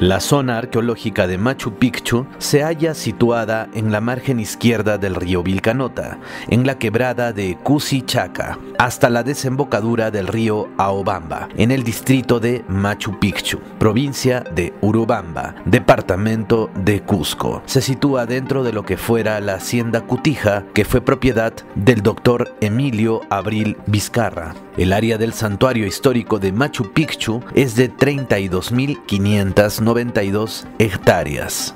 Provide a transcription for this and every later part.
La zona arqueológica de Machu Picchu se halla situada en la margen izquierda del río Vilcanota, en la quebrada de Cusichaca, hasta la desembocadura del río Aobamba, en el distrito de Machu Picchu, provincia de Urubamba, departamento de Cusco. Se sitúa dentro de lo que fuera la hacienda Cutija, que fue propiedad del doctor Emilio Abril Vizcarra. El área del santuario histórico de Machu Picchu es de 32.592 hectáreas.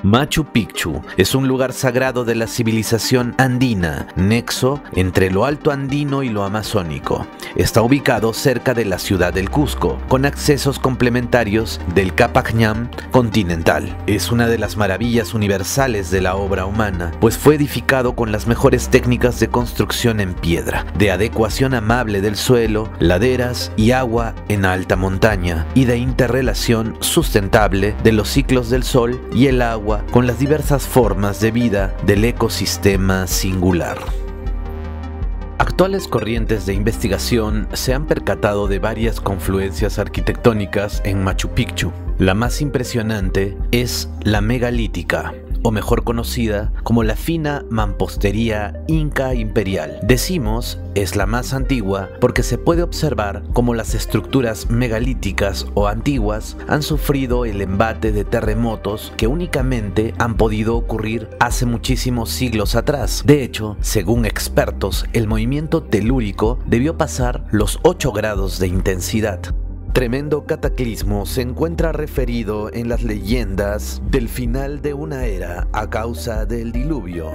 Machu Picchu es un lugar sagrado de la civilización andina, nexo entre lo alto andino y lo amazónico. Está ubicado cerca de la ciudad del Cusco, con accesos complementarios del Capacñam continental. Es una de las maravillas universales de la obra humana, pues fue edificado con las mejores técnicas de construcción en piedra, de adecuación amable del suelo, laderas y agua en alta montaña, y de interrelación sustentable de los ciclos del sol y el agua con las diversas formas de vida del ecosistema singular. Actuales corrientes de investigación se han percatado de varias confluencias arquitectónicas en Machu Picchu. La más impresionante es la megalítica, o mejor conocida como la fina mampostería inca imperial. Decimos es la más antigua porque se puede observar cómo las estructuras megalíticas o antiguas han sufrido el embate de terremotos que únicamente han podido ocurrir hace muchísimos siglos atrás. De hecho, según expertos, el movimiento telúrico debió pasar los 8 grados de intensidad. Tremendo cataclismo se encuentra referido en las leyendas del final de una era a causa del diluvio.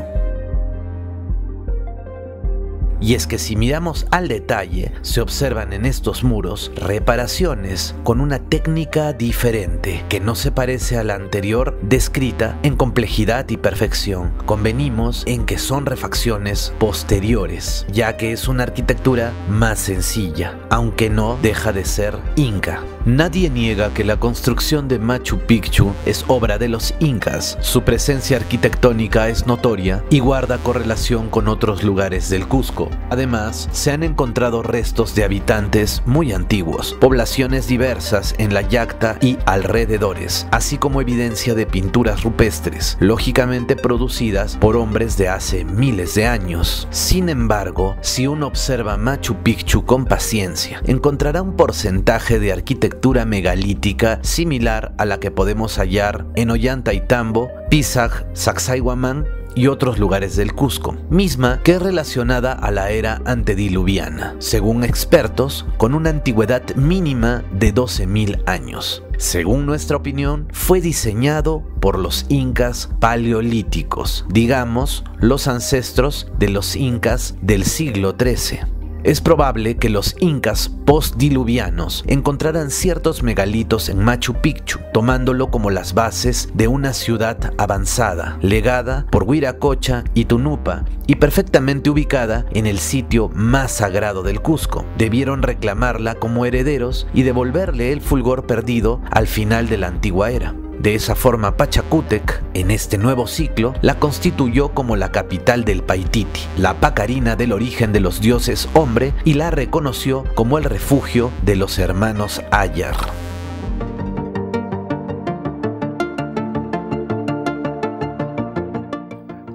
Y es que si miramos al detalle, se observan en estos muros reparaciones con una técnica diferente, que no se parece a la anterior descrita en complejidad y perfección. Convenimos en que son refacciones posteriores, ya que es una arquitectura más sencilla, aunque no deja de ser inca. Nadie niega que la construcción de Machu Picchu es obra de los incas. Su presencia arquitectónica es notoria y guarda correlación con otros lugares del Cusco. Además, se han encontrado restos de habitantes muy antiguos, poblaciones diversas en la Yacta y alrededores, así como evidencia de pinturas rupestres, lógicamente producidas por hombres de hace miles de años. Sin embargo, si uno observa Machu Picchu con paciencia, encontrará un porcentaje de arquitectura megalítica similar a la que podemos hallar en Ollantaytambo, Pisac, Sacsayhuamán y otros lugares del Cusco, misma que es relacionada a la era antediluviana, según expertos, con una antigüedad mínima de 12.000 años. Según nuestra opinión, fue diseñado por los incas paleolíticos, digamos, los ancestros de los incas del siglo XIII. Es probable que los incas postdiluvianos encontraran ciertos megalitos en Machu Picchu, tomándolo como las bases de una ciudad avanzada, legada por Huiracocha y Tunupa y perfectamente ubicada en el sitio más sagrado del Cusco. Debieron reclamarla como herederos y devolverle el fulgor perdido al final de la antigua era. De esa forma, Pachacútec, en este nuevo ciclo, la constituyó como la capital del Paititi, la pacarina del origen de los dioses hombre, y la reconoció como el refugio de los hermanos Ayar.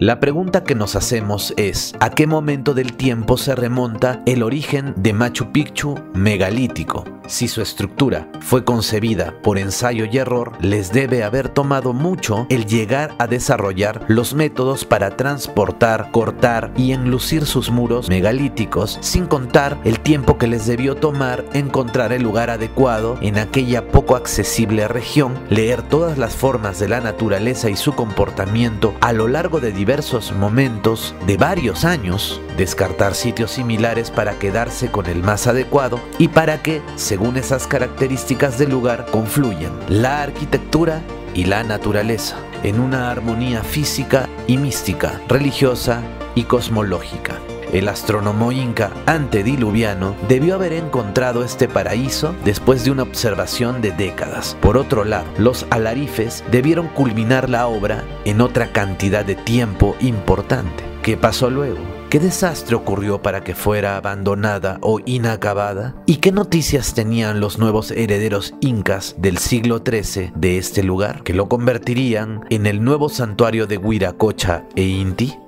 La pregunta que nos hacemos es, ¿a qué momento del tiempo se remonta el origen de Machu Picchu megalítico? Si su estructura fue concebida por ensayo y error, les debe haber tomado mucho el llegar a desarrollar los métodos para transportar, cortar y enlucir sus muros megalíticos, sin contar el tiempo que les debió tomar encontrar el lugar adecuado en aquella poco accesible región, leer todas las formas de la naturaleza y su comportamiento a lo largo de diversos momentos de varios años, descartar sitios similares para quedarse con el más adecuado y para que, según esas características del lugar, confluyan la arquitectura y la naturaleza en una armonía física y mística, religiosa y cosmológica. El astrónomo inca antediluviano debió haber encontrado este paraíso después de una observación de décadas. Por otro lado, los alarifes debieron culminar la obra en otra cantidad de tiempo importante. ¿Qué pasó luego? ¿Qué desastre ocurrió para que fuera abandonada o inacabada? ¿Y qué noticias tenían los nuevos herederos incas del siglo XIII de este lugar, que lo convertirían en el nuevo santuario de Wiracocha e Inti?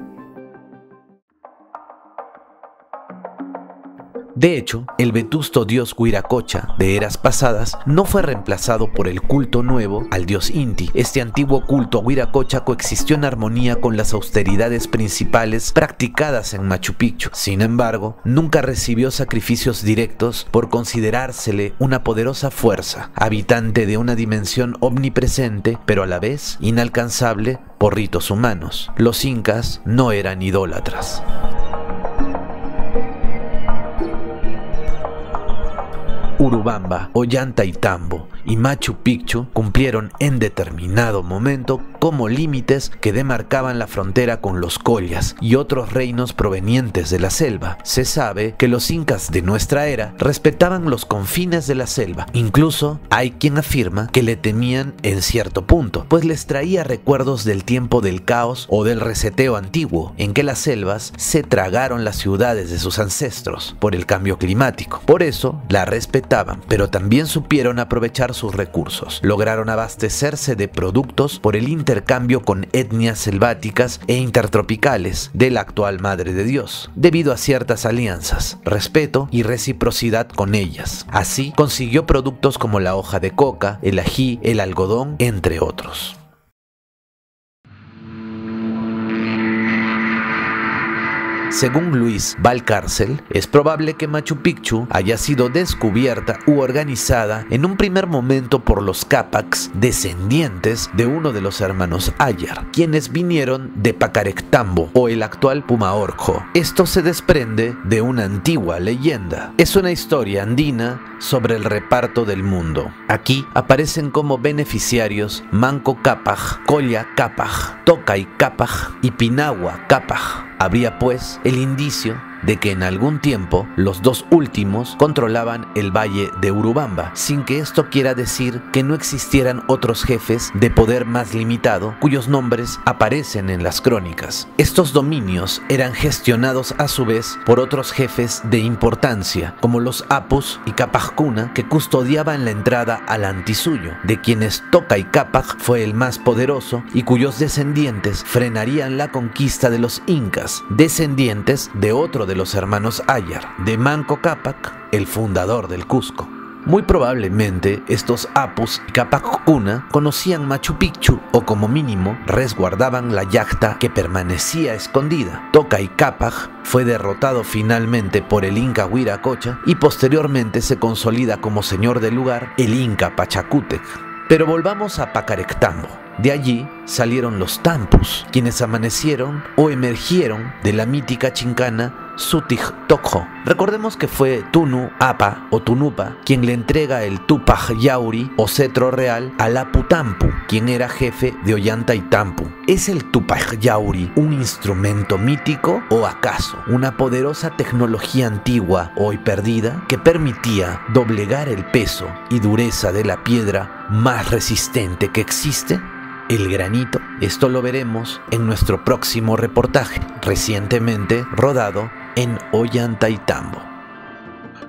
De hecho, el vetusto dios Wiracocha de eras pasadas no fue reemplazado por el culto nuevo al dios Inti. Este antiguo culto a Wiracocha coexistió en armonía con las austeridades principales practicadas en Machu Picchu. Sin embargo, nunca recibió sacrificios directos por considerársele una poderosa fuerza, habitante de una dimensión omnipresente, pero a la vez inalcanzable por ritos humanos. Los incas no eran idólatras. Urubamba, Ollantaytambo y Machu Picchu cumplieron en determinado momento como límites que demarcaban la frontera con los collas y otros reinos provenientes de la selva. Se sabe que los incas de nuestra era respetaban los confines de la selva. Incluso hay quien afirma que le temían en cierto punto, pues les traía recuerdos del tiempo del caos o del reseteo antiguo, en que las selvas se tragaron las ciudades de sus ancestros por el cambio climático. Por eso la respetaban, pero también supieron aprovechar sus recursos. Lograron abastecerse de productos por el intercambio con etnias selváticas e intertropicales de la actual Madre de Dios, debido a ciertas alianzas, respeto y reciprocidad con ellas. Así consiguió productos como la hoja de coca, el ají, el algodón, entre otros. Según Luis Valcárcel, es probable que Machu Picchu haya sido descubierta u organizada en un primer momento por los Capacs, descendientes de uno de los hermanos Ayar, quienes vinieron de Pacarectambo o el actual Pumaorjo. Esto se desprende de una antigua leyenda. Es una historia andina sobre el reparto del mundo. Aquí aparecen como beneficiarios Manco Cápac, Colla Cápac, Tocay Cápac y Pinahua Cápac. Habría pues el indicio de que en algún tiempo los dos últimos controlaban el valle de Urubamba, sin que esto quiera decir que no existieran otros jefes de poder más limitado cuyos nombres aparecen en las crónicas. Estos dominios eran gestionados a su vez por otros jefes de importancia, como los Apus y Capacuna, que custodiaban la entrada al Antisuyo, de quienes Tocay Cápac fue el más poderoso y cuyos descendientes frenarían la conquista de los incas, descendientes de otro de los hermanos Ayar, de Manco Cápac, el fundador del Cusco. Muy probablemente estos Apus y Capacuna conocían Machu Picchu o como mínimo resguardaban la yacta que permanecía escondida. Tocay Cápac fue derrotado finalmente por el Inca Wiracocha y posteriormente se consolida como señor del lugar el Inca Pachacútec. Pero volvamos a Pacarectambo. De allí salieron los Tampus, quienes amanecieron o emergieron de la mítica chincana Sutic-Tocjo. Recordemos que fue Tunu Apa o Tunupa quien le entrega el Tupac Yauri o cetro real a Lapu Tampu, quien era jefe de Ollantaytambo. ¿Es el Tupac Yauri un instrumento mítico o acaso una poderosa tecnología antigua hoy perdida que permitía doblegar el peso y dureza de la piedra más resistente que existe? El granito. Esto lo veremos en nuestro próximo reportaje, recientemente rodado en Ollantaytambo.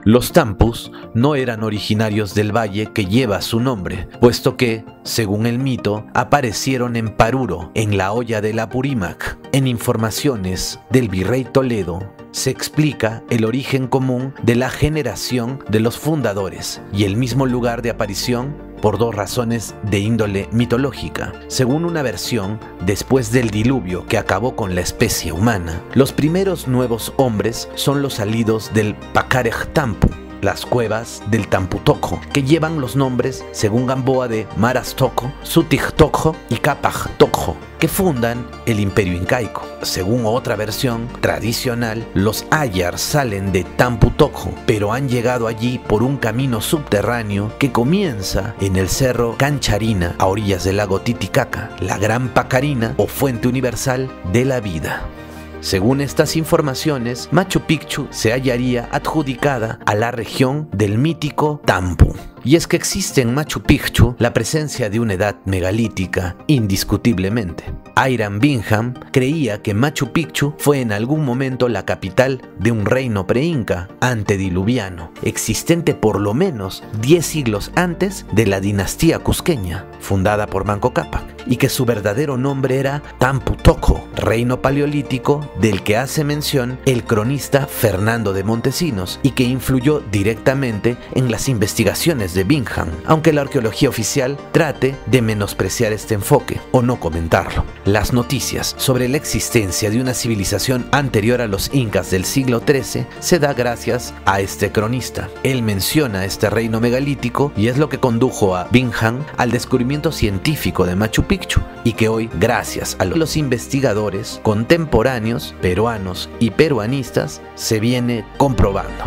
Los Tampus no eran originarios del valle que lleva su nombre, puesto que, según el mito, aparecieron en Paruro, en la olla del Apurímac. En informaciones del virrey Toledo se explica el origen común de la generación de los fundadores y el mismo lugar de aparición por dos razones de índole mitológica. Según una versión, después del diluvio que acabó con la especie humana, los primeros nuevos hombres son los salidos del Pacarectambo, las cuevas del Tamputoco, que llevan los nombres, según Gamboa, de Marastoco, Sutic-Tocjo y Capac-Tocjo, que fundan el imperio incaico. Según otra versión tradicional, los Ayar salen de Tamputoco, pero han llegado allí por un camino subterráneo que comienza en el cerro Cancharina, a orillas del lago Titicaca, la gran Pacarina o fuente universal de la vida. Según estas informaciones, Machu Picchu se hallaría adjudicada a la región del mítico Tampu. Y es que existe en Machu Picchu la presencia de una edad megalítica, indiscutiblemente. Hiram Bingham creía que Machu Picchu fue en algún momento la capital de un reino pre-inca antediluviano, existente por lo menos 10 siglos antes de la dinastía cusqueña, fundada por Manco Cápac, y que su verdadero nombre era Tampu Tocco, reino paleolítico del que hace mención el cronista Fernando de Montesinos y que influyó directamente en las investigaciones de Bingham, aunque la arqueología oficial trate de menospreciar este enfoque o no comentarlo. Las noticias sobre la existencia de una civilización anterior a los incas del siglo XIII se da gracias a este cronista. Él menciona este reino megalítico y es lo que condujo a Bingham al descubrimiento científico de Machu Picchu, y que hoy, gracias a los investigadores contemporáneos peruanos y peruanistas, se viene comprobando.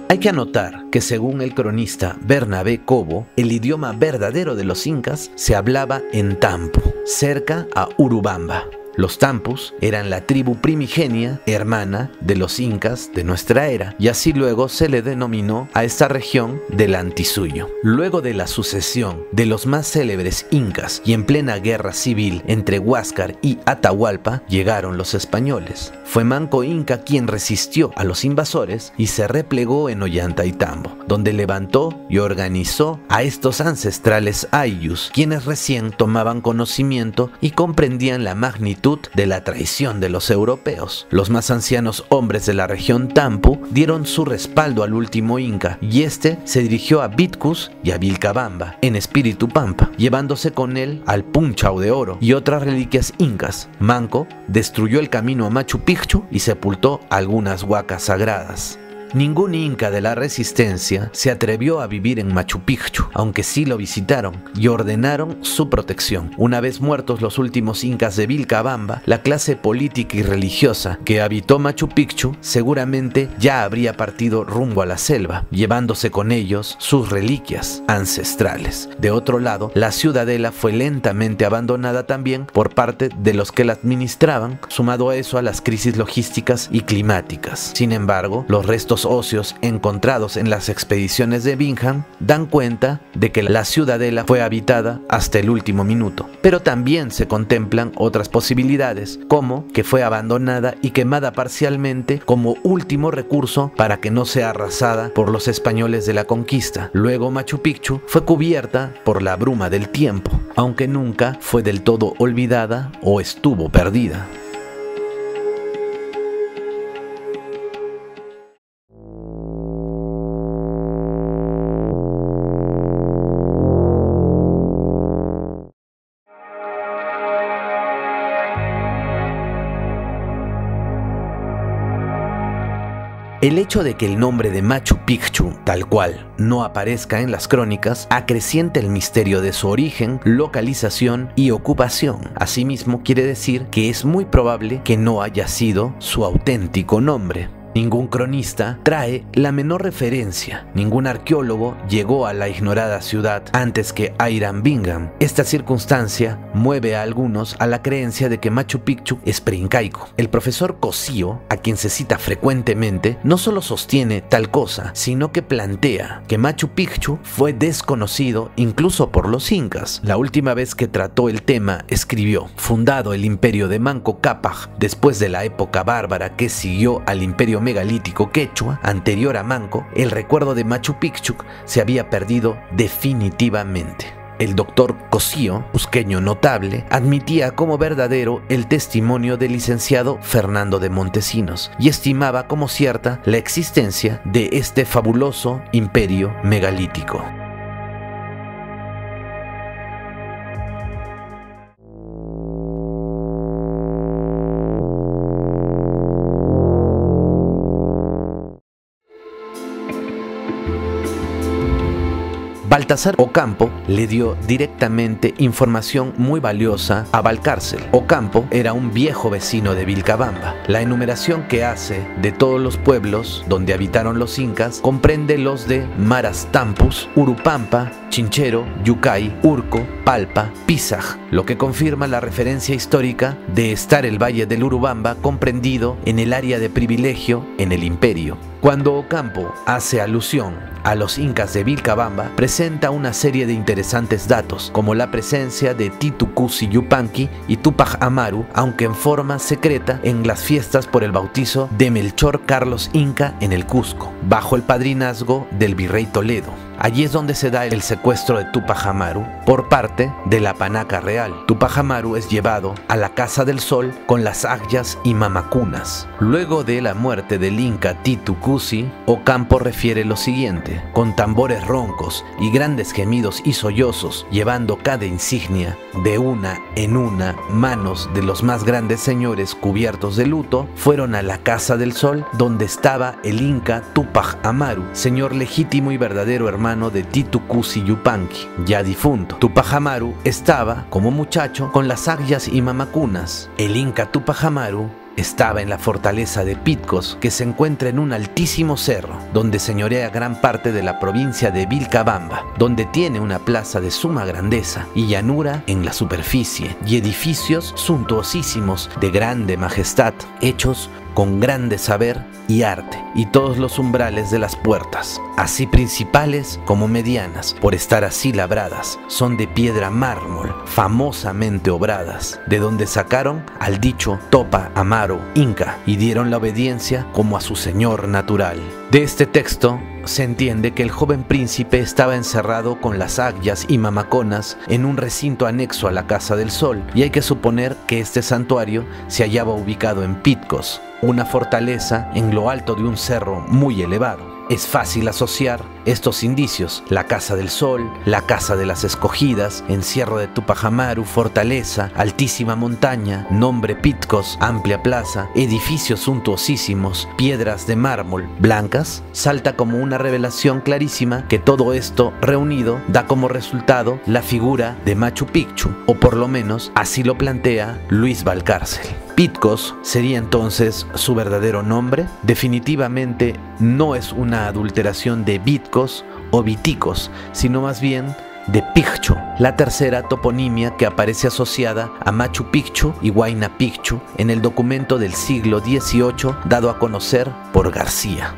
Hay que anotar que según el cronista Bernabé Cobo, el idioma verdadero de los incas se hablaba en Tampu, cerca a Urubamba. Los Tampus eran la tribu primigenia hermana de los incas de nuestra era, y así luego se le denominó a esta región del Antisuyo. Luego de la sucesión de los más célebres incas y en plena guerra civil entre Huáscar y Atahualpa, llegaron los españoles. Fue Manco Inca quien resistió a los invasores y se replegó en Ollantaytambo, donde levantó y organizó a estos ancestrales ayllus, quienes recién tomaban conocimiento y comprendían la magnitud de la traición de los europeos. Los más ancianos hombres de la región Tampu dieron su respaldo al último inca, y este se dirigió a Vitcus y a Vilcabamba, en espíritu pampa, llevándose con él al Punchau de oro y otras reliquias incas. Manco destruyó el camino a Machu Picchu y sepultó algunas huacas sagradas. Ningún inca de la resistencia se atrevió a vivir en Machu Picchu, aunque sí lo visitaron y ordenaron su protección. Una vez muertos los últimos incas de Vilcabamba, la clase política y religiosa que habitó Machu Picchu seguramente ya habría partido rumbo a la selva, llevándose con ellos sus reliquias ancestrales. De otro lado, la ciudadela fue lentamente abandonada también por parte de los que la administraban, sumado a eso a las crisis logísticas y climáticas. Sin embargo, los restos óseos encontrados en las expediciones de Bingham dan cuenta de que la ciudadela fue habitada hasta el último minuto, pero también se contemplan otras posibilidades, como que fue abandonada y quemada parcialmente como último recurso para que no sea arrasada por los españoles de la conquista. Luego Machu Picchu fue cubierta por la bruma del tiempo, aunque nunca fue del todo olvidada o estuvo perdida. El hecho de que el nombre de Machu Picchu, tal cual, no aparezca en las crónicas, acrecienta el misterio de su origen, localización y ocupación. Asimismo, quiere decir que es muy probable que no haya sido su auténtico nombre. Ningún cronista trae la menor referencia, ningún arqueólogo llegó a la ignorada ciudad antes que Hiram Bingham. Esta circunstancia mueve a algunos a la creencia de que Machu Picchu es preincaico. El profesor Cosío, a quien se cita frecuentemente, no solo sostiene tal cosa, sino que plantea que Machu Picchu fue desconocido incluso por los incas. La última vez que trató el tema escribió: fundado el imperio de Manco Cápac después de la época bárbara que siguió al imperio megalítico quechua anterior a Manco, el recuerdo de Machu Picchu se había perdido definitivamente. El doctor Cosío, cusqueño notable, admitía como verdadero el testimonio del licenciado Fernando de Montesinos y estimaba como cierta la existencia de este fabuloso imperio megalítico. Baltasar Ocampo le dio directamente información muy valiosa a Valcárcel. Ocampo era un viejo vecino de Vilcabamba. La enumeración que hace de todos los pueblos donde habitaron los incas comprende los de Marastampus, Urupampa, Chinchero, Yucay, Urco, Palpa, Pisaj, lo que confirma la referencia histórica de estar el Valle del Urubamba comprendido en el área de privilegio en el imperio. Cuando Ocampo hace alusión a los incas de Vilcabamba, presenta una serie de interesantes datos, como la presencia de Titu Cusi Yupanqui y Tupac Amaru, aunque en forma secreta, en las fiestas por el bautizo de Melchor Carlos Inca en el Cusco, bajo el padrinazgo del virrey Toledo. Allí es donde se da el secuestro de Tupac Amaru por parte de la panaca real. Tupac Amaru es llevado a la Casa del Sol con las agyas y mamacunas. Luego de la muerte del inca Titu Cusi, Ocampo refiere lo siguiente: con tambores roncos y grandes gemidos y sollozos, llevando cada insignia de una en una manos de los más grandes señores cubiertos de luto, fueron a la Casa del Sol donde estaba el inca Tupac Amaru, señor legítimo y verdadero hermano de Titu Cusi Yupanqui, ya difunto. Tupac Amaru estaba, como muchacho, con las agyas y mamacunas. El inca Tupac Amaru estaba en la fortaleza de Pitcos, que se encuentra en un altísimo cerro, donde señorea gran parte de la provincia de Vilcabamba, donde tiene una plaza de suma grandeza y llanura en la superficie, y edificios suntuosísimos de grande majestad, hechos con grande saber y arte, y todos los umbrales de las puertas, así principales como medianas, por estar así labradas, son de piedra mármol, famosamente obradas, de donde sacaron al dicho Topa Amaru Inca, y dieron la obediencia como a su señor natural. De este texto se entiende que el joven príncipe estaba encerrado con las agyas y mamaconas en un recinto anexo a la Casa del Sol, y hay que suponer que este santuario se hallaba ubicado en Pitcos, una fortaleza en lo alto de un cerro muy elevado. Es fácil asociar estos indicios: la Casa del Sol, la Casa de las Escogidas, encierro de Tupac Amaru, fortaleza, altísima montaña, nombre Pitcos, amplia plaza, edificios suntuosísimos, piedras de mármol blancas. Salta como una revelación clarísima que todo esto reunido da como resultado la figura de Machu Picchu, o por lo menos así lo plantea Luis Valcárcel. Pitcos sería entonces su verdadero nombre. Definitivamente no es una adulteración de Vitcos o Viticos, sino más bien de Picchu, la tercera toponimia que aparece asociada a Machu Picchu y Huayna Picchu en el documento del siglo XVIII dado a conocer por García.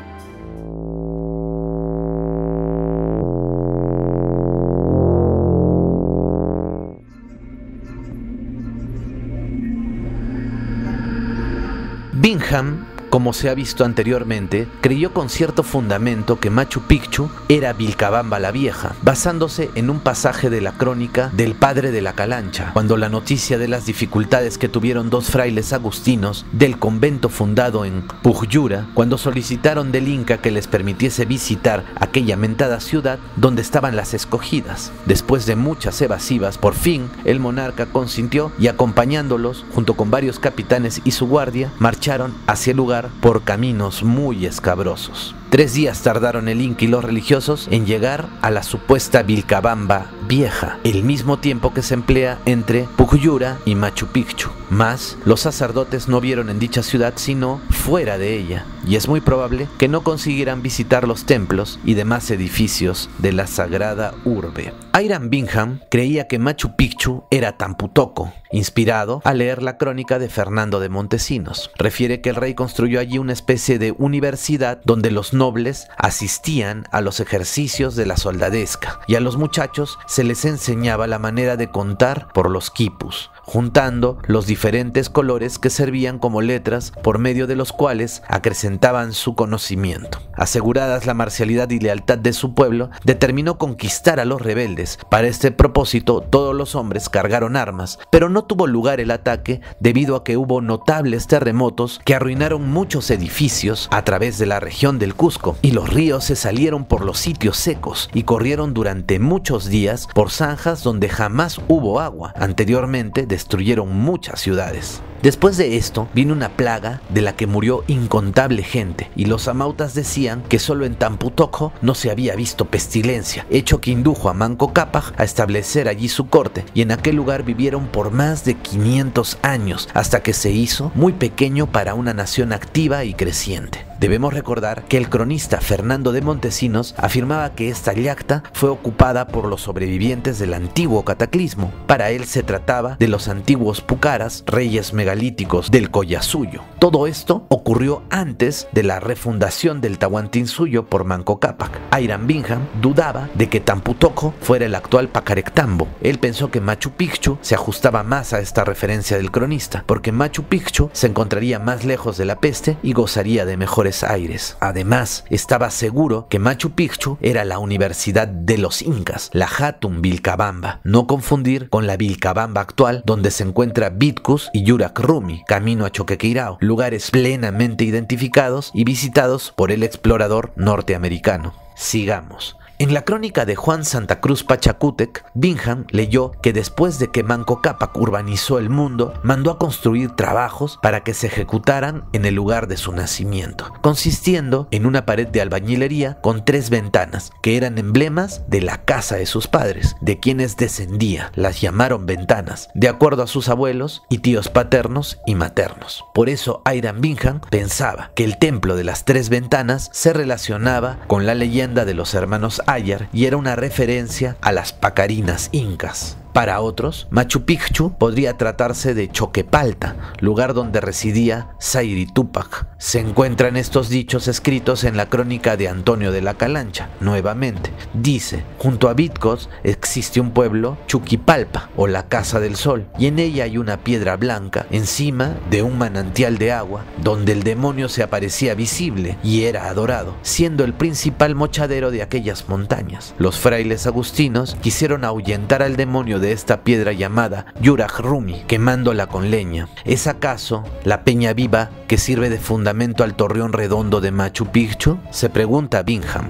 Bingham, como se ha visto anteriormente, creyó con cierto fundamento que Machu Picchu era Vilcabamba la Vieja, basándose en un pasaje de la crónica del padre de la Calancha, cuando la noticia de las dificultades que tuvieron dos frailes agustinos del convento fundado en Pujllura, cuando solicitaron del Inca que les permitiese visitar aquella mentada ciudad donde estaban las escogidas. Después de muchas evasivas, por fin el monarca consintió y, acompañándolos junto con varios capitanes y su guardia, marcharon hacia el lugar por caminos muy escabrosos. 3 días tardaron el Inca y los religiosos en llegar a la supuesta Vilcabamba Vieja, el mismo tiempo que se emplea entre Pujllura y Machu Picchu. Mas los sacerdotes no vieron en dicha ciudad sino fuera de ella, y es muy probable que no consiguieran visitar los templos y demás edificios de la sagrada urbe. Hiram Bingham creía que Machu Picchu era Tamputoco, inspirado a leer la crónica de Fernando de Montesinos. Refiere que el rey construyó allí una especie de universidad donde los nobles asistían a los ejercicios de la soldadesca y a los muchachos se les enseñaba la manera de contar por los quipus, juntando los diferentes colores que servían como letras por medio de los cuales acrecentaban su conocimiento. Aseguradas la marcialidad y lealtad de su pueblo, determinó conquistar a los rebeldes. Para este propósito todos los hombres cargaron armas, pero no tuvo lugar el ataque debido a que hubo notables terremotos que arruinaron muchos edificios a través de la región del Cusco, y los ríos se salieron por los sitios secos y corrieron durante muchos días por zanjas donde jamás hubo agua. Anteriormente destruyeron muchas ciudades. Después de esto vino una plaga de la que murió incontable gente, y los amautas decían que solo en Tampu Tocco no se había visto pestilencia, hecho que indujo a Manco Cápac a establecer allí su corte, y en aquel lugar vivieron por más de 500 años, hasta que se hizo muy pequeño para una nación activa y creciente. Debemos recordar que el cronista Fernando de Montesinos afirmaba que esta llacta fue ocupada por los sobrevivientes del antiguo cataclismo. Para él se trataba de los antiguos pucaras, reyes megalíticos del Collasuyo. Todo esto ocurrió antes de la refundación del Tahuantinsuyo por Manco Cápac. Hiram Bingham dudaba de que Tampu Tocco fuera el actual Pacarectambo. Él pensó que Machu Picchu se ajustaba más a esta referencia del cronista, porque Machu Picchu se encontraría más lejos de la peste y gozaría de mejores aires. Además, estaba seguro que Machu Picchu era la universidad de los incas, la Hatun Vilcabamba, no confundir con la Vilcabamba actual, donde se encuentra Vitkus y Yurak Rumi, camino a Choquequirao, lugares plenamente identificados y visitados por el explorador norteamericano. Sigamos. En la crónica de Juan Santa Cruz Pachacútec, Bingham leyó que después de que Manco Cápac urbanizó el mundo, mandó a construir trabajos para que se ejecutaran en el lugar de su nacimiento, consistiendo en una pared de albañilería con 3 ventanas, que eran emblemas de la casa de sus padres, de quienes descendía. Las llamaron ventanas, de acuerdo a sus abuelos y tíos paternos y maternos. Por eso Hiram Bingham pensaba que el templo de las 3 ventanas se relacionaba con la leyenda de los hermanos Ayar y era una referencia a las pacarinas incas. Para otros, Machu Picchu podría tratarse de Choquepalta, lugar donde residía Sayri Túpac. Se encuentran estos dichos escritos en la crónica de Antonio de la Calancha. Nuevamente, dice: junto a Vitcos existe un pueblo, Chuquipalpa, o la Casa del Sol, y en ella hay una piedra blanca encima de un manantial de agua, donde el demonio se aparecía visible y era adorado, siendo el principal mochadero de aquellas montañas. Los frailes agustinos quisieron ahuyentar al demonio de esta piedra llamada Yurak Rumi, quemándola con leña. ¿Es acaso la peña viva que sirve de fundamento al torreón redondo de Machu Picchu?, se pregunta Bingham.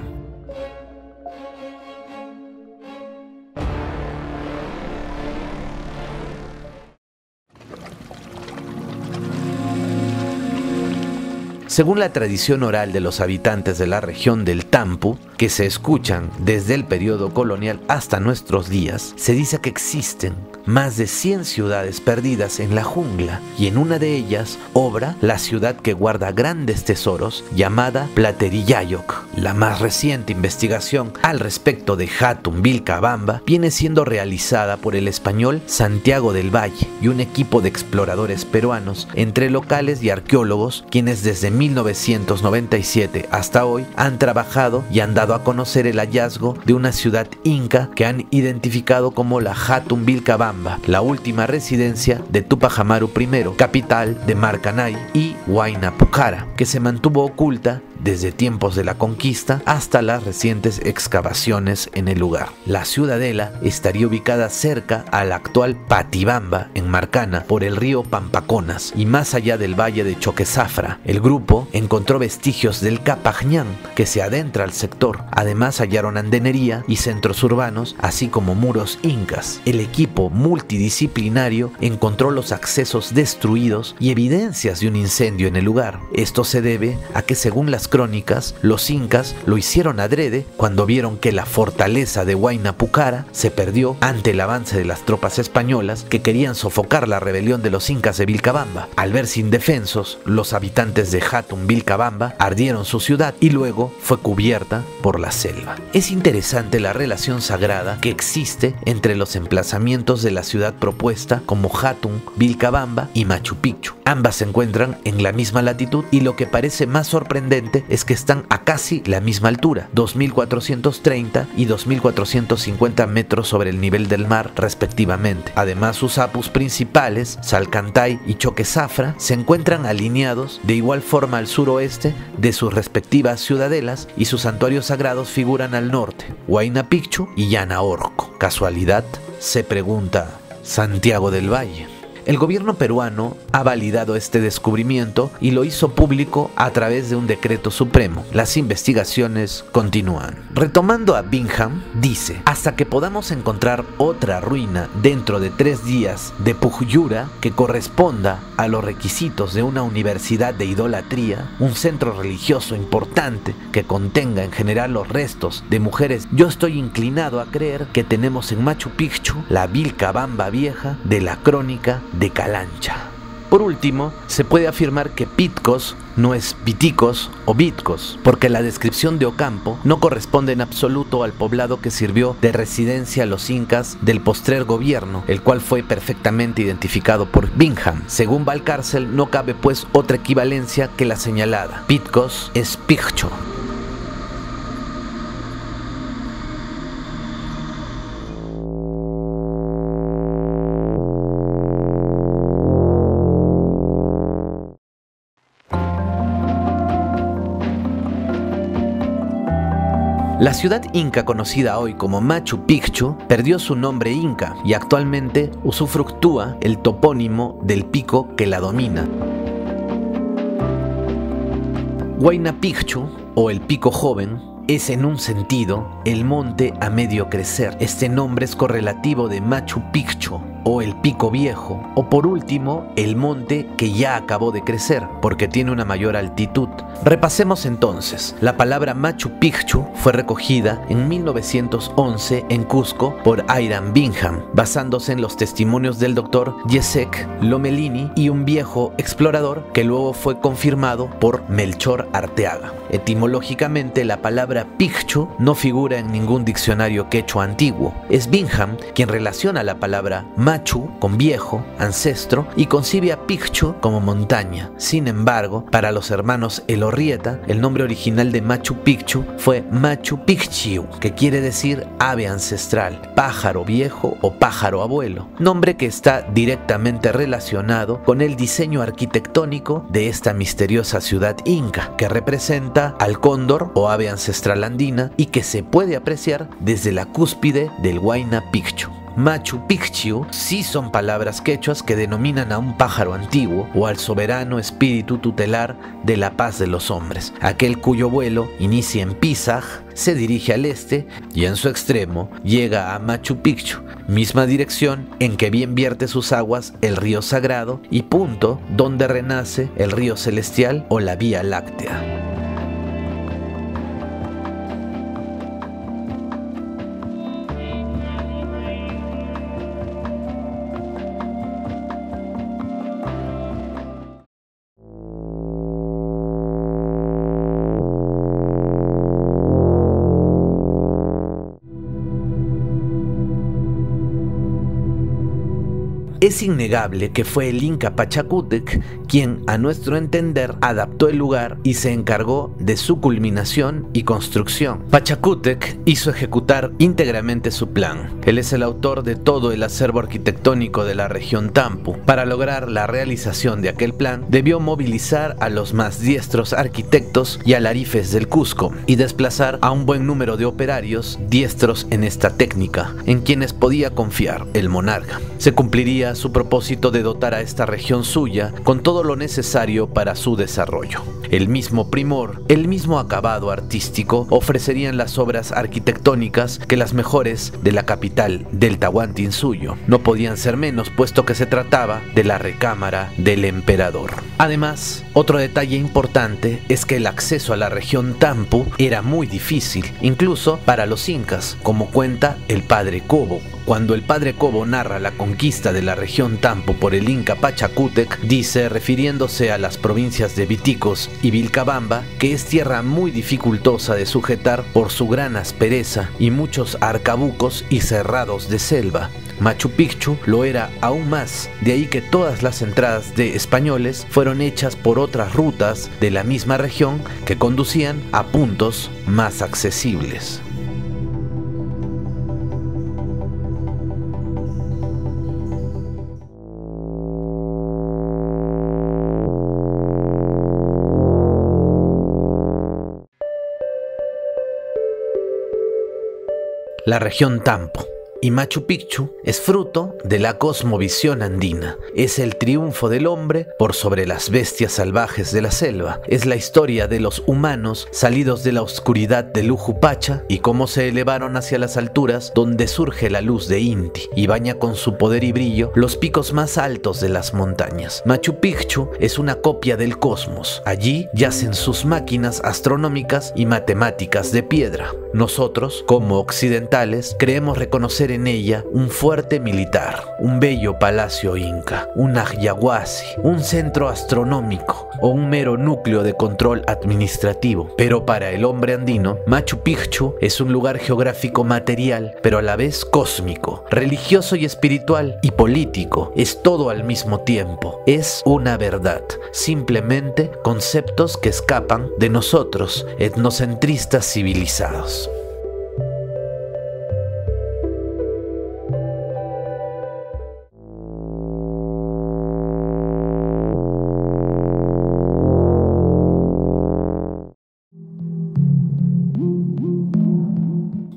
Según la tradición oral de los habitantes de la región del Tampu, que se escuchan desde el periodo colonial hasta nuestros días, se dice que existen más de 100 ciudades perdidas en la jungla, y en una de ellas obra la ciudad que guarda grandes tesoros llamada Platerillayoc. La más reciente investigación al respecto de Hatun Vilcabamba viene siendo realizada por el español Santiago del Valle y un equipo de exploradores peruanos, entre locales y arqueólogos, quienes desde 1997 hasta hoy han trabajado y han dado a conocer el hallazgo de una ciudad inca que han identificado como la Hatun Vilcabamba, la última residencia de Tupac Amaru I, capital de Marcanay y Huayna Pucara, que se mantuvo oculta desde tiempos de la conquista hasta las recientes excavaciones en el lugar. La ciudadela estaría ubicada cerca a la actual Patibamba, en Marcana, por el río Pampaconas y más allá del valle de Choquezafra. El grupo encontró vestigios del Capajñán, que se adentra al sector. Además hallaron andenería y centros urbanos, así como muros incas. El equipo multidisciplinario encontró los accesos destruidos y evidencias de un incendio en el lugar. Esto se debe a que, según las crónicas, los incas lo hicieron adrede cuando vieron que la fortaleza de Huayna Pucara se perdió ante el avance de las tropas españolas que querían sofocar la rebelión de los incas de Vilcabamba. Al verse indefensos, los habitantes de Hatun Vilcabamba ardieron su ciudad y luego fue cubierta por la selva. Es interesante la relación sagrada que existe entre los emplazamientos de la ciudad propuesta como Hatun Vilcabamba y Machu Picchu. Ambas se encuentran en la misma latitud y lo que parece más sorprendente es que están a casi la misma altura, 2.430 y 2.450 metros sobre el nivel del mar respectivamente. Además, sus apus principales, Salcantay y Choquezafra, se encuentran alineados de igual forma al suroeste de sus respectivas ciudadelas y sus santuarios sagrados figuran al norte, Huayna Picchu y Llana Orco. ¿Casualidad?, se pregunta Santiago del Valle. El gobierno peruano ha validado este descubrimiento y lo hizo público a través de un decreto supremo. Las investigaciones continúan. Retomando a Bingham, dice: hasta que podamos encontrar otra ruina dentro de 3 días de Pujyura que corresponda a los requisitos de una universidad de idolatría, un centro religioso importante que contenga en general los restos de mujeres, yo estoy inclinado a creer que tenemos en Machu Picchu la Vilcabamba vieja de la crónica de Calancha. Por último, se puede afirmar que Pitcos no es Viticos o Vitcos, porque la descripción de Ocampo no corresponde en absoluto al poblado que sirvió de residencia a los incas del postrer gobierno, el cual fue perfectamente identificado por Bingham. Según Valcárcel, no cabe pues otra equivalencia que la señalada. Pitcos es Piccho. La ciudad inca conocida hoy como Machu Picchu perdió su nombre inca y actualmente usufructúa el topónimo del pico que la domina. Huayna Picchu, o el pico joven, es en un sentido el monte a medio crecer. Este nombre es correlativo de Machu Picchu, o el pico viejo, o por último el monte que ya acabó de crecer porque tiene una mayor altitud. Repasemos entonces. La palabra Machu Picchu fue recogida en 1911 en Cusco por Hiram Bingham, basándose en los testimonios del doctor Jacek Lomelini y un viejo explorador que luego fue confirmado por Melchor Arteaga. Etimológicamente, la palabra Picchu no figura en ningún diccionario quechua antiguo. Es Bingham quien relaciona la palabra Machu con viejo, ancestro, y concibe a Picchu como montaña. Sin embargo, para los hermanos Elorrieta, el nombre original de Machu Picchu fue Machu Picchu, que quiere decir ave ancestral, pájaro viejo o pájaro abuelo, nombre que está directamente relacionado con el diseño arquitectónico de esta misteriosa ciudad inca, que representa al cóndor o ave ancestral andina y que se puede apreciar desde la cúspide del Huayna Picchu. Machu Picchu sí son palabras quechuas que denominan a un pájaro antiguo o al soberano espíritu tutelar de la paz de los hombres, aquel cuyo vuelo inicia en Pisaj, se dirige al este y en su extremo llega a Machu Picchu, misma dirección en que bien vierte sus aguas el río sagrado y punto donde renace el río celestial o la Vía Láctea. Es innegable que fue el Inca Pachacútec quien, a nuestro entender, adaptó el lugar y se encargó de su culminación y construcción. Pachacútec hizo ejecutar íntegramente su plan. Él es el autor de todo el acervo arquitectónico de la región Tampu. Para lograr la realización de aquel plan, debió movilizar a los más diestros arquitectos y alarifes del Cusco y desplazar a un buen número de operarios diestros en esta técnica, en quienes podía confiar el monarca. Se cumpliría su propósito de dotar a esta región suya con todo lo necesario para su desarrollo. El mismo primor, el mismo acabado artístico ofrecerían las obras arquitectónicas que las mejores de la capital del Tahuantinsuyo. No podían ser menos, puesto que se trataba de la recámara del emperador. Además, otro detalle importante es que el acceso a la región Tampu era muy difícil, incluso para los incas, como cuenta el padre Cobo. Cuando el padre Cobo narra la conquista de la región Tampu por el Inca Pachacútec, dice, refiriéndose a las provincias de Viticos y Vilcabamba, que es tierra muy dificultosa de sujetar por su gran aspereza y muchos arcabucos y cerrados de selva. Machu Picchu lo era aún más, de ahí que todas las entradas de españoles fueron hechas por otras rutas de la misma región que conducían a puntos más accesibles. La región Tampu. Y Machu Picchu es fruto de la cosmovisión andina. Es el triunfo del hombre por sobre las bestias salvajes de la selva. Es la historia de los humanos salidos de la oscuridad de Ujupacha y cómo se elevaron hacia las alturas donde surge la luz de Inti y baña con su poder y brillo los picos más altos de las montañas. Machu Picchu es una copia del cosmos. Allí yacen sus máquinas astronómicas y matemáticas de piedra. Nosotros, como occidentales, creemos reconocer en ella un fuerte militar, un bello palacio inca, un Ajiahuasi, un centro astronómico o un mero núcleo de control administrativo. Pero para el hombre andino, Machu Picchu es un lugar geográfico material, pero a la vez cósmico, religioso y espiritual y político. Es todo al mismo tiempo. Es una verdad, simplemente conceptos que escapan de nosotros, etnocentristas civilizados.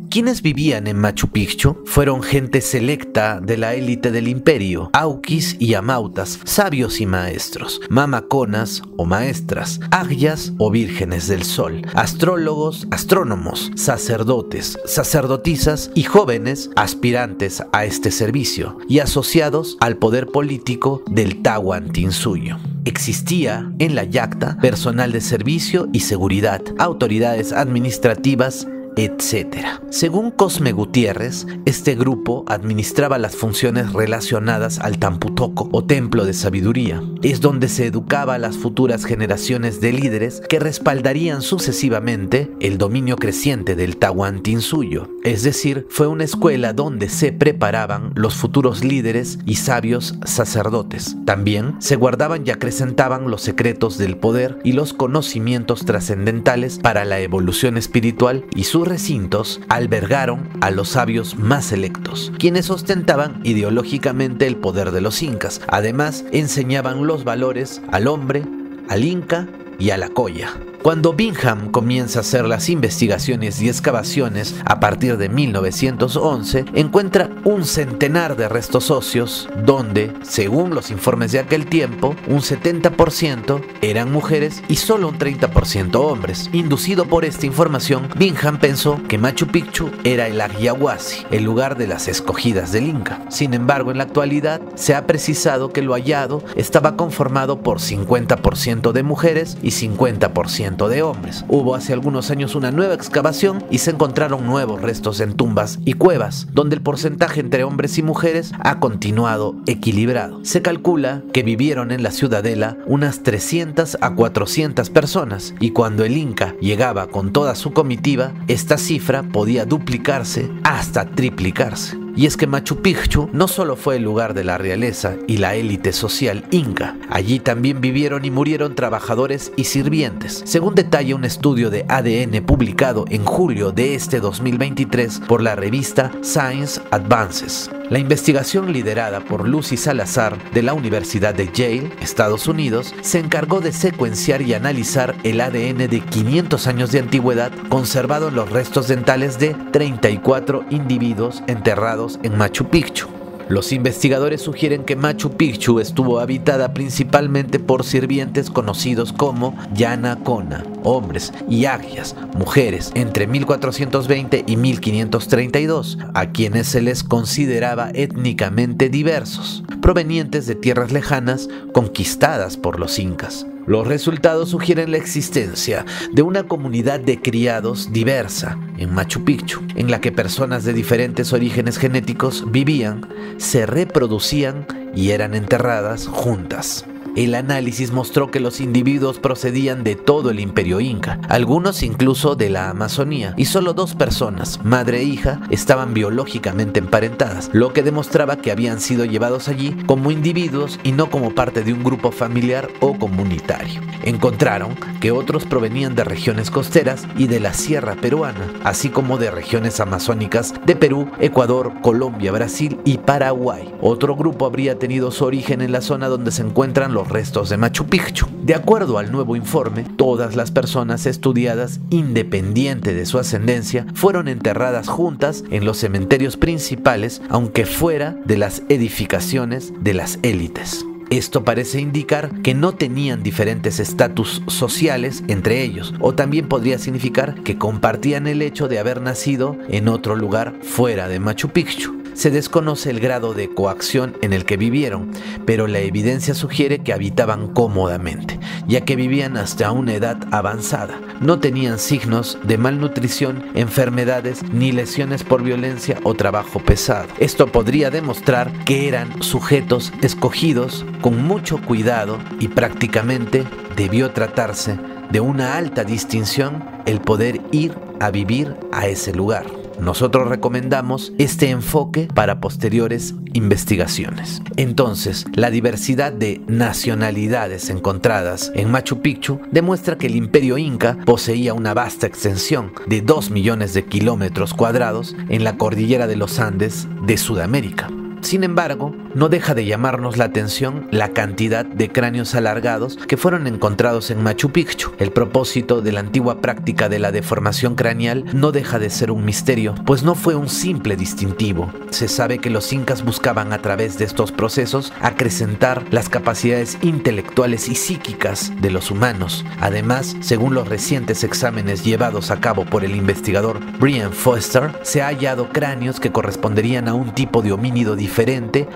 Quienes vivían en Machu Picchu fueron gente selecta de la élite del imperio, auquis y amautas, sabios y maestros, mamaconas o maestras, agyas o vírgenes del sol, astrólogos, astrónomos, sacerdotes, sacerdotisas y jóvenes aspirantes a este servicio y asociados al poder político del Tahuantinsuyo. Existía en la yacta personal de servicio y seguridad, autoridades administrativas, etc. Según Cosme Gutiérrez, este grupo administraba las funciones relacionadas al Tamputoco o templo de sabiduría. Es donde se educaba a las futuras generaciones de líderes que respaldarían sucesivamente el dominio creciente del Tahuantinsuyo. Es decir, fue una escuela donde se preparaban los futuros líderes y sabios sacerdotes. También se guardaban y acrecentaban los secretos del poder y los conocimientos trascendentales para la evolución espiritual, y sus recintos albergaron a los sabios más selectos, quienes ostentaban ideológicamente el poder de los incas. Además, enseñaban los valores al hombre, al inca y a la colla. Cuando Bingham comienza a hacer las investigaciones y excavaciones a partir de 1911, encuentra un centenar de restos óseos donde, según los informes de aquel tiempo, un 70% eran mujeres y solo un 30% hombres. Inducido por esta información, Bingham pensó que Machu Picchu era el Ajiahuasi, el lugar de las escogidas del Inca. Sin embargo, en la actualidad se ha precisado que lo hallado estaba conformado por 50% de mujeres y 50% de hombres. Hubo hace algunos años una nueva excavación y se encontraron nuevos restos en tumbas y cuevas, donde el porcentaje entre hombres y mujeres ha continuado equilibrado. Se calcula que vivieron en la ciudadela unas 300 a 400 personas, y cuando el Inca llegaba con toda su comitiva, esta cifra podía duplicarse hasta triplicarse. Y es que Machu Picchu no solo fue el lugar de la realeza y la élite social inca, allí también vivieron y murieron trabajadores y sirvientes, según detalla un estudio de ADN publicado en julio de este 2023 por la revista Science Advances. La investigación, liderada por Lucy Salazar de la Universidad de Yale, Estados Unidos, se encargó de secuenciar y analizar el ADN de 500 años de antigüedad conservado en los restos dentales de 34 individuos enterrados en Machu Picchu. Los investigadores sugieren que Machu Picchu estuvo habitada principalmente por sirvientes conocidos como Yanacona, hombres, y agyas, mujeres, entre 1420 y 1532, a quienes se les consideraba étnicamente diversos, provenientes de tierras lejanas conquistadas por los incas. Los resultados sugieren la existencia de una comunidad de criados diversa en Machu Picchu, en la que personas de diferentes orígenes genéticos vivían, se reproducían y eran enterradas juntas. El análisis mostró que los individuos procedían de todo el imperio inca, algunos incluso de la Amazonía, y solo 2 personas, madre e hija, estaban biológicamente emparentadas, lo que demostraba que habían sido llevados allí como individuos y no como parte de un grupo familiar o comunitario. Encontraron que otros provenían de regiones costeras y de la sierra peruana, así como de regiones amazónicas de Perú, Ecuador, Colombia, Brasil y Paraguay. Otro grupo habría tenido su origen en la zona donde se encuentran los los restos de Machu Picchu. De acuerdo al nuevo informe, todas las personas estudiadas, independiente de su ascendencia, fueron enterradas juntas en los cementerios principales, aunque fuera de las edificaciones de las élites. Esto parece indicar que no tenían diferentes estatus sociales entre ellos, o también podría significar que compartían el hecho de haber nacido en otro lugar fuera de Machu Picchu. Se desconoce el grado de coacción en el que vivieron, pero la evidencia sugiere que habitaban cómodamente, ya que vivían hasta una edad avanzada. No tenían signos de malnutrición, enfermedades ni lesiones por violencia o trabajo pesado. Esto podría demostrar que eran sujetos escogidos con mucho cuidado y prácticamente debió tratarse de una alta distinción el poder ir a vivir a ese lugar. Nosotros recomendamos este enfoque para posteriores investigaciones. Entonces, la diversidad de nacionalidades encontradas en Machu Picchu demuestra que el imperio inca poseía una vasta extensión de 2 millones de kilómetros cuadrados en la cordillera de los Andes de Sudamérica. Sin embargo, no deja de llamarnos la atención la cantidad de cráneos alargados que fueron encontrados en Machu Picchu. El propósito de la antigua práctica de la deformación craneal no deja de ser un misterio, pues no fue un simple distintivo. Se sabe que los incas buscaban a través de estos procesos acrecentar las capacidades intelectuales y psíquicas de los humanos. Además, según los recientes exámenes llevados a cabo por el investigador Brian Foster, se ha hallado cráneos que corresponderían a un tipo de homínido diferente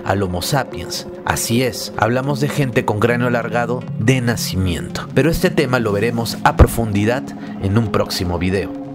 al Homo sapiens. Así es, hablamos de gente con cráneo alargado de nacimiento. Pero este tema lo veremos a profundidad en un próximo video.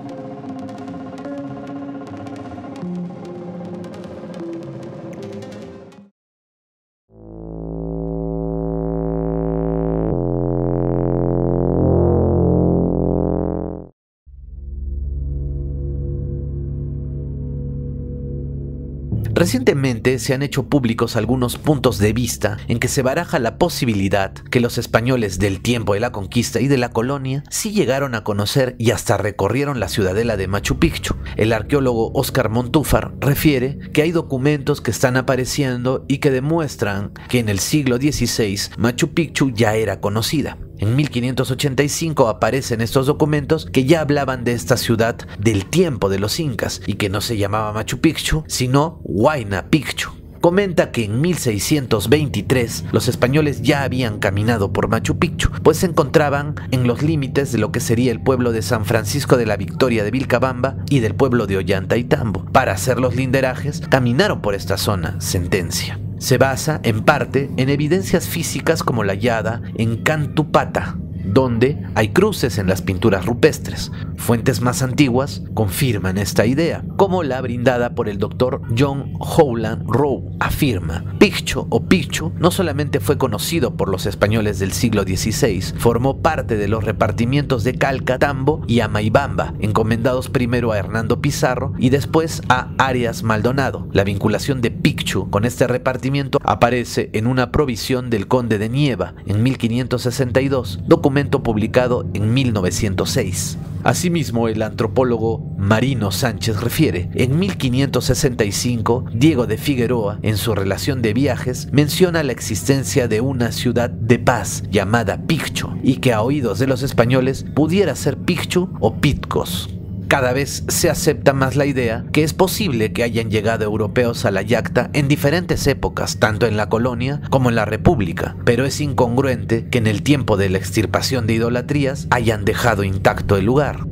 Recientemente se han hecho públicos algunos puntos de vista en que se baraja la posibilidad que los españoles del tiempo de la conquista y de la colonia sí llegaron a conocer y hasta recorrieron la ciudadela de Machu Picchu. El arqueólogo Óscar Montúfar refiere que hay documentos que están apareciendo y que demuestran que en el siglo XVI Machu Picchu ya era conocida. En 1585 aparecen estos documentos que ya hablaban de esta ciudad del tiempo de los incas y que no se llamaba Machu Picchu, sino Huayna Picchu. Comenta que en 1623 los españoles ya habían caminado por Machu Picchu, pues se encontraban en los límites de lo que sería el pueblo de San Francisco de la Victoria de Vilcabamba y del pueblo de Ollantaytambo. Para hacer los linderajes, caminaron por esta zona, sentencia. Se basa, en parte, en evidencias físicas como la hallada en Cantupata, donde hay cruces en las pinturas rupestres. Fuentes más antiguas confirman esta idea, como la brindada por el doctor John Howland Rowe. Afirma, Picchu o Pichu no solamente fue conocido por los españoles del siglo XVI, formó parte de los repartimientos de Calca, Tambo y Amaibamba, encomendados primero a Hernando Pizarro y después a Arias Maldonado. La vinculación de Picchu con este repartimiento aparece en una provisión del conde de Nieva en 1562, documento publicado en 1906. Asimismo, el antropólogo Marino Sánchez refiere, en 1565, Diego de Figueroa, en su relación de viajes, menciona la existencia de una ciudad de paz llamada Picchu y que a oídos de los españoles pudiera ser Picchu o Pitcos. Cada vez se acepta más la idea que es posible que hayan llegado europeos a la Yacta en diferentes épocas, tanto en la colonia como en la república, pero es incongruente que en el tiempo de la extirpación de idolatrías hayan dejado intacto el lugar.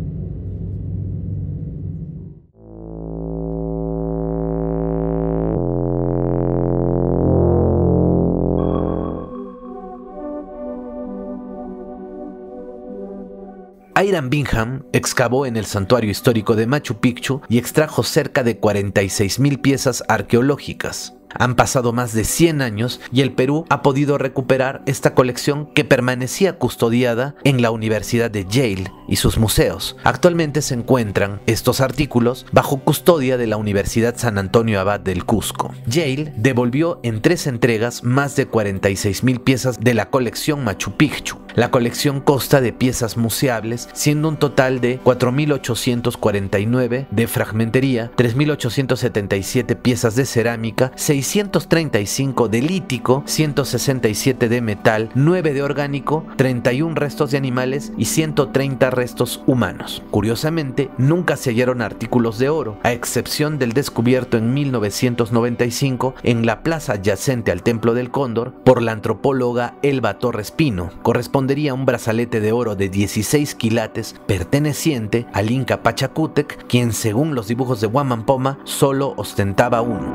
Hiram Bingham excavó en el santuario histórico de Machu Picchu y extrajo cerca de 46,000 piezas arqueológicas. Han pasado más de 100 años y el Perú ha podido recuperar esta colección que permanecía custodiada en la Universidad de Yale y sus museos. Actualmente se encuentran estos artículos bajo custodia de la Universidad San Antonio Abad del Cusco. Yale devolvió en 3 entregas más de 46.000 piezas de la colección Machu Picchu. La colección consta de piezas museables, siendo un total de 4.849 de fragmentería, 3.877 piezas de cerámica, 635 de lítico, 167 de metal, 9 de orgánico, 31 restos de animales y 130 restos humanos. Curiosamente, nunca se hallaron artículos de oro, a excepción del descubierto en 1995 en la plaza adyacente al Templo del Cóndor por la antropóloga Elba Torres Pino. Correspondería a un brazalete de oro de 16 quilates perteneciente al Inca Pachacútec, quien según los dibujos de Huaman Poma solo ostentaba uno.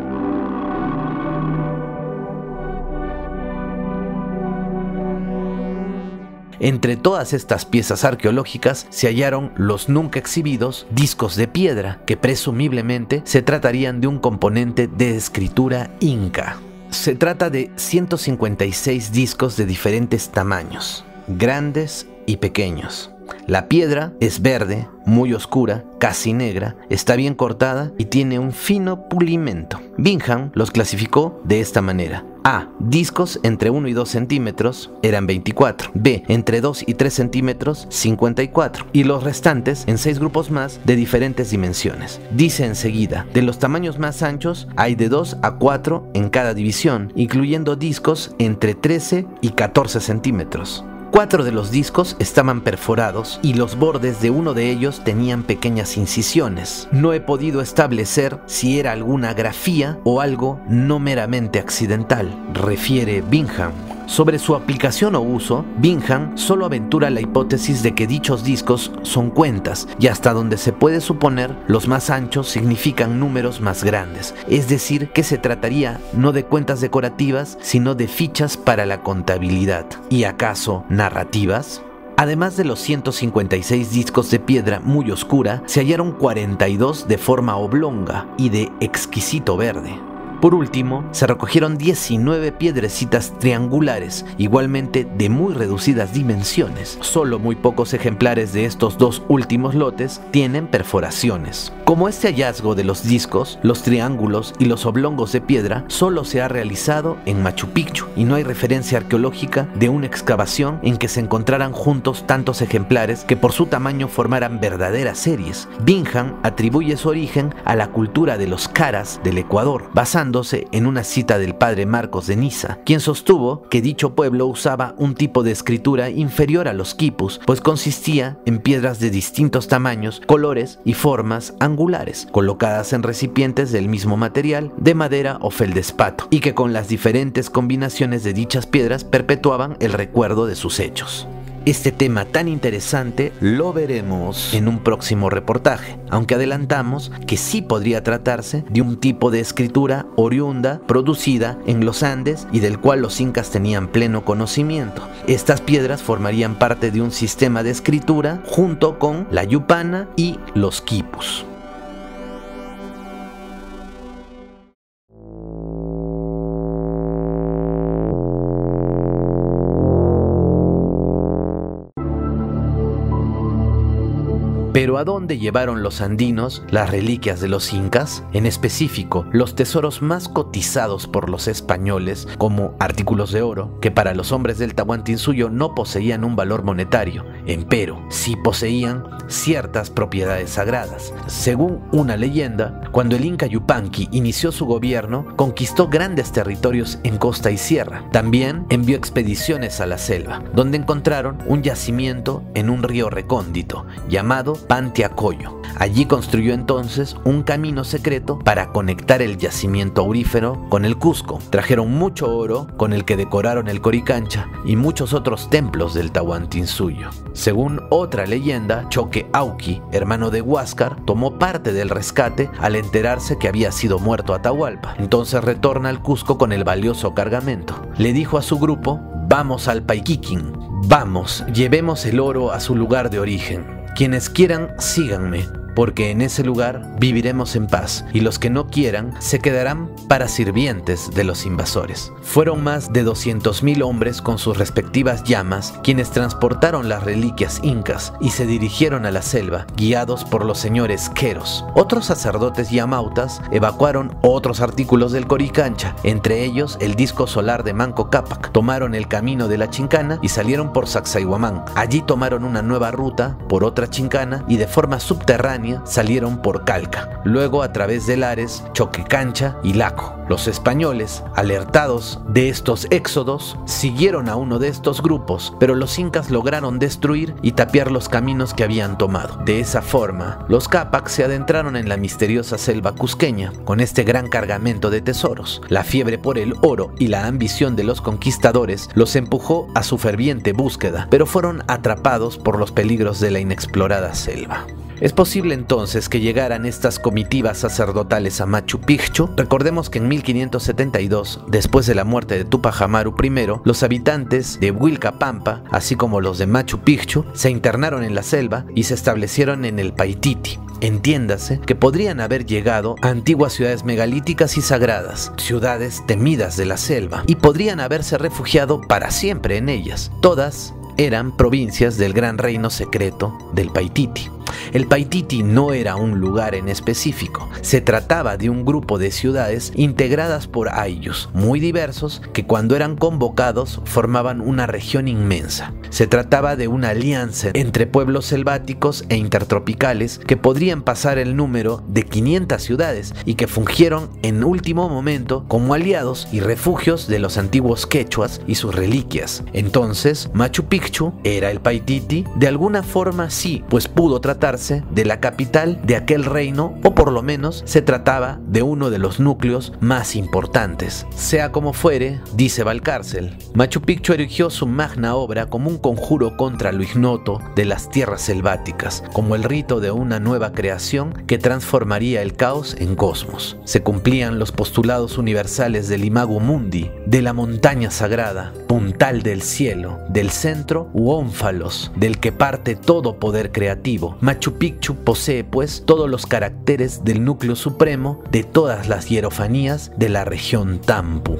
Entre todas estas piezas arqueológicas se hallaron los nunca exhibidos discos de piedra, que presumiblemente se tratarían de un componente de escritura inca. Se trata de 156 discos de diferentes tamaños, grandes y pequeños. La piedra es verde, muy oscura, casi negra, está bien cortada y tiene un fino pulimento. Bingham los clasificó de esta manera. A. Discos entre 1 y 2 centímetros eran 24. B. Entre 2 y 3 centímetros, 54. Y los restantes en 6 grupos más de diferentes dimensiones. Dice enseguida, de los tamaños más anchos hay de 2 a 4 en cada división, incluyendo discos entre 13 y 14 centímetros. 4 de los discos estaban perforados y los bordes de uno de ellos tenían pequeñas incisiones. No he podido establecer si era alguna grafía o algo no meramente accidental, refiere Bingham. Sobre su aplicación o uso, Bingham solo aventura la hipótesis de que dichos discos son cuentas, y hasta donde se puede suponer, los más anchos significan números más grandes, es decir, que se trataría no de cuentas decorativas, sino de fichas para la contabilidad. ¿Y acaso narrativas? Además de los 156 discos de piedra muy oscura, se hallaron 42 de forma oblonga y de exquisito verde. Por último, se recogieron 19 piedrecitas triangulares, igualmente de muy reducidas dimensiones. Solo muy pocos ejemplares de estos 2 últimos lotes tienen perforaciones. Como este hallazgo de los discos, los triángulos y los oblongos de piedra solo se ha realizado en Machu Picchu y no hay referencia arqueológica de una excavación en que se encontraran juntos tantos ejemplares que por su tamaño formaran verdaderas series. Bingham atribuye su origen a la cultura de los caras del Ecuador, basándose en una cita del padre Marcos de Niza, quien sostuvo que dicho pueblo usaba un tipo de escritura inferior a los quipus, pues consistía en piedras de distintos tamaños, colores y formas angulares, colocadas en recipientes del mismo material, de madera o feldespato, y que con las diferentes combinaciones de dichas piedras perpetuaban el recuerdo de sus hechos. Este tema tan interesante lo veremos en un próximo reportaje, aunque adelantamos que sí podría tratarse de un tipo de escritura oriunda, producida en los Andes y del cual los incas tenían pleno conocimiento. Estas piedras formarían parte de un sistema de escritura junto con la yupana y los quipus. Pero ¿a dónde llevaron los andinos las reliquias de los incas? En específico, los tesoros más cotizados por los españoles, como artículos de oro, que para los hombres del Tahuantinsuyo no poseían un valor monetario, empero sí poseían ciertas propiedades sagradas. Según una leyenda, cuando el Inca Yupanqui inició su gobierno, conquistó grandes territorios en costa y sierra. También envió expediciones a la selva, donde encontraron un yacimiento en un río recóndito, llamado Pantiacoyo. Allí construyó entonces un camino secreto para conectar el yacimiento aurífero con el Cusco. Trajeron mucho oro con el que decoraron el Coricancha y muchos otros templos del Tahuantinsuyo. Según otra leyenda, Choque Auqui, hermano de Huáscar, tomó parte del rescate al enterarse que había sido muerto Atahualpa. Entonces retorna al Cusco con el valioso cargamento. Le dijo a su grupo: vamos al Paiquiquín, vamos, llevemos el oro a su lugar de origen. Quienes quieran, síganme. porque en ese lugar viviremos en paz, y los que no quieran se quedarán para sirvientes de los invasores. Fueron más de 200.000 hombres con sus respectivas llamas quienes transportaron las reliquias incas y se dirigieron a la selva, guiados por los señores queros. Otros sacerdotes yamautas evacuaron otros artículos del Coricancha, entre ellos el disco solar de Manco Cápac. Tomaron el camino de la Chincana y salieron por Sacsayhuamán. Allí tomaron una nueva ruta por otra Chincana y de forma subterránea salieron por Calca. Luego a través de Lares, Choquecancha y Laco. Los españoles, alertados de estos éxodos, siguieron a uno de estos grupos, pero los incas lograron destruir y tapiar los caminos que habían tomado. De esa forma, los Cápac se adentraron en la misteriosa selva cusqueña, con este gran cargamento de tesoros. La fiebre por el oro y la ambición de los conquistadores los empujó a su ferviente búsqueda, pero fueron atrapados por los peligros de la inexplorada selva. Es posible entonces que llegaran estas comitivas sacerdotales a Machu Picchu. Recordemos que en 1572, después de la muerte de Tupac Amaru I, los habitantes de Huilcapampa, así como los de Machu Picchu, se internaron en la selva y se establecieron en el Paititi. Entiéndase que podrían haber llegado a antiguas ciudades megalíticas y sagradas, ciudades temidas de la selva, y podrían haberse refugiado para siempre en ellas. Todas eran provincias del gran reino secreto del Paititi. El Paititi no era un lugar en específico, se trataba de un grupo de ciudades integradas por ayllus, muy diversos, que cuando eran convocados formaban una región inmensa. Se trataba de una alianza entre pueblos selváticos e intertropicales que podrían pasar el número de 500 ciudades y que fungieron en último momento como aliados y refugios de los antiguos quechuas y sus reliquias. Entonces, Machu Picchu era el Paititi, de alguna forma sí, pues pudo tratarse de la capital de aquel reino, o por lo menos se trataba de uno de los núcleos más importantes. Sea como fuere, dice Valcárcel, Machu Picchu erigió su magna obra como un conjuro contra lo ignoto de las tierras selváticas, como el rito de una nueva creación que transformaría el caos en cosmos. Se cumplían los postulados universales del Imago Mundi, de la montaña sagrada, puntal del cielo, del centro u ónfalos, del que parte todo poder creativo. Machu Picchu posee pues todos los caracteres del núcleo supremo de todas las hierofanías de la región Tampu.